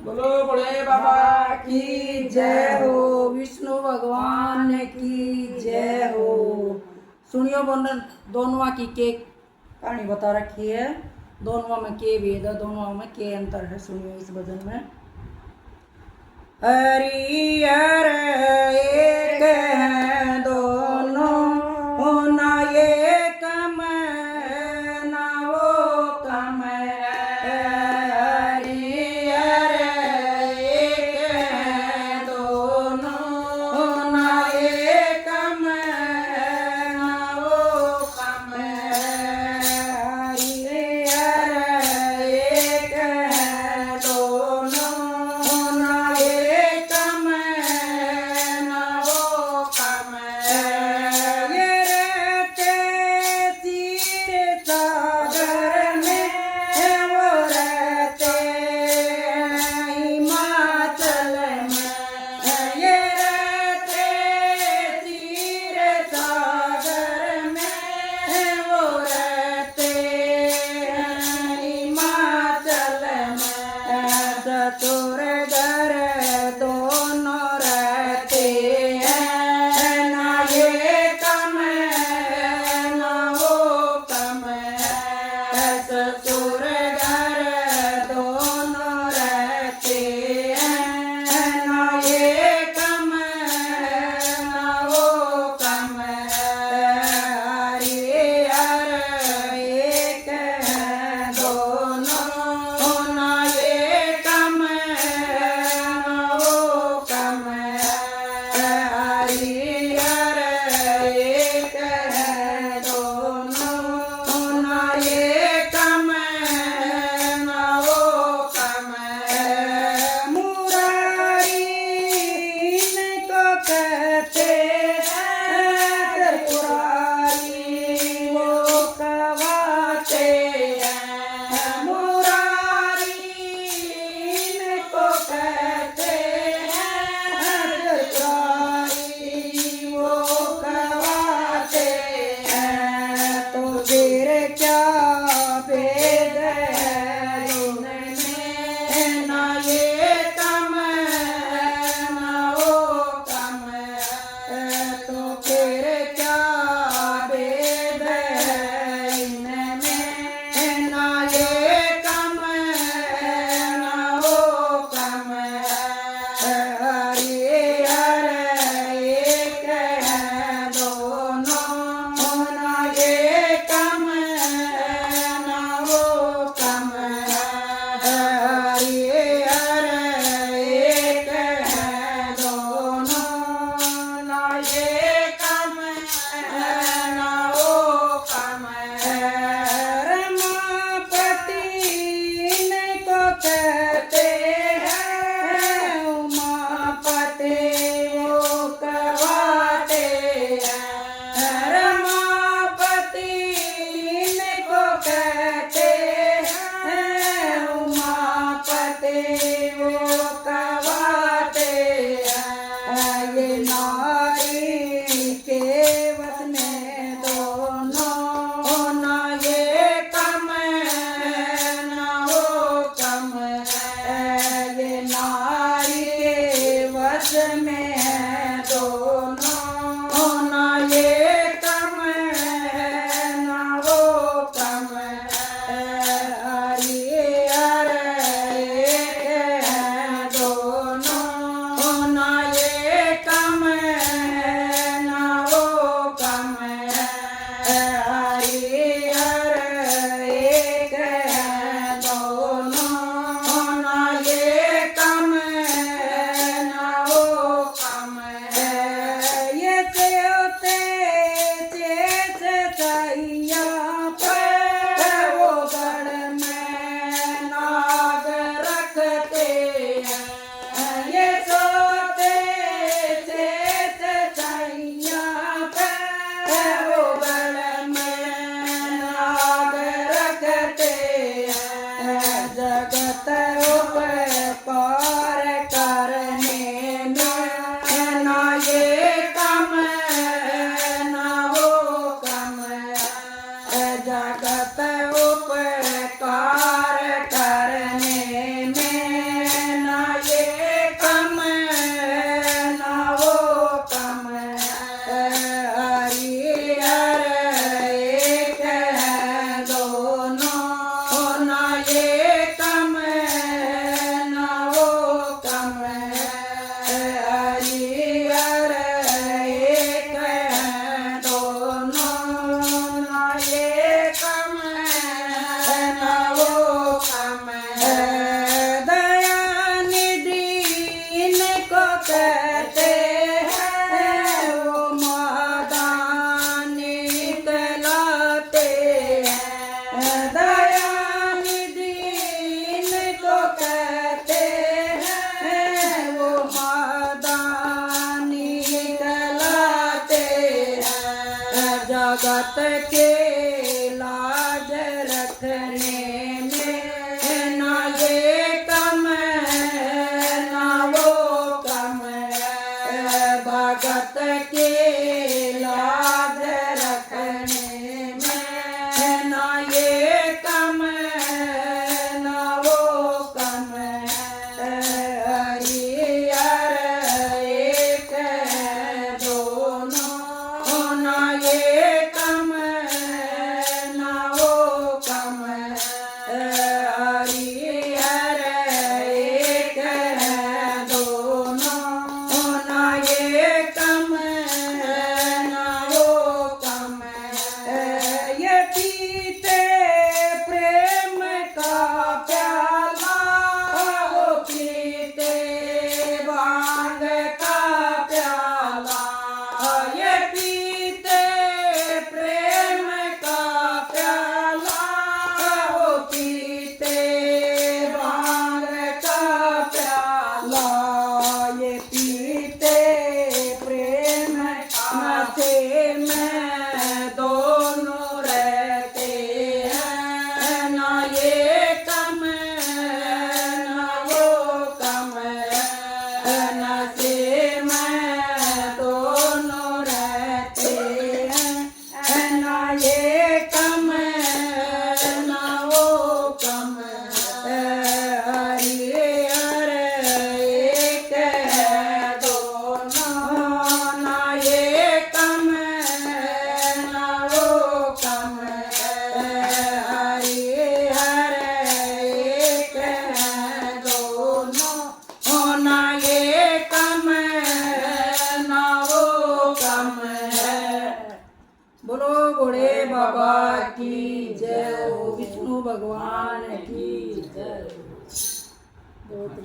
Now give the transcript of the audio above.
बोलो भोले बाबा की जय हो, विष्णु भगवान की जय हो। सुनियो बोलन दोनों की के कहानी बता रखी है, दोनों में के भेद है, दोनों में के अंतर है। सुनियो इस भजन में। हरिहर एक है दोनों, होना एक में ना वो कम है। हरिहर एक है दोनों, होना एक में ना वो कम है। हरिहर एक है दोनों, होना एक में ना वो कम है। ये रहते तीर सागर में, वो रहते हिमाचल में। ये रहते तीर सागर में, वो रहते हिमाचल में। चतुर घर दोनों रहते हैं, ना ये कम है ना वो कम है। चतुर घर दोनों रहते हैं, ना ये कम है ना वो कम है। हरिहर एक है दोनों, होना ये कम है ना वो कम है। हरिहर एक है दोनों, होना ये कम है ना वो कम है। मुरारी इनको कहते हैं, त्रिपुरारी वो कहवाते हैं। मुरारी इनको कहते हैं, त्रिपुरारी वो कहवाते हैं। तो फिर क्या भेद है इनमें, ना ये कम है ना वो कम है। तो फिर क्या भेद है इनमें, ना ये कम है ना वो कम है। हरिहर एक है दोनों, होना ये कम है ना वो कम है। हरिहर एक है दोनों, ना ये कम है ना वो कम है। रमापति इनको कहते हैं, उमापति वो कहवाते हैं। रमापति इनको कहते हैं, उमापति वो कहवाते हैं। ये नारी के वश में दोनों, होना ये कम है ना वो कम है। ये नारी के वश में है दोनों, होना ये कम है ना वो कम है। हरिहर एक है दोनों, होना ये कम है ना वो कम है। हरिहर एक है दोनों, होना ये कम है ना वो कम है। ये होते चेत सैया पर, वो गढ़ में नाग रखते हैं। ये सोते चेत सैया पर, वो गढ़ में नाग रखते हैं। जगत उपकार करने में, ना ये कम है ना वो कम है। जगत उपकार करने में, ना भगवान की जय। बहुत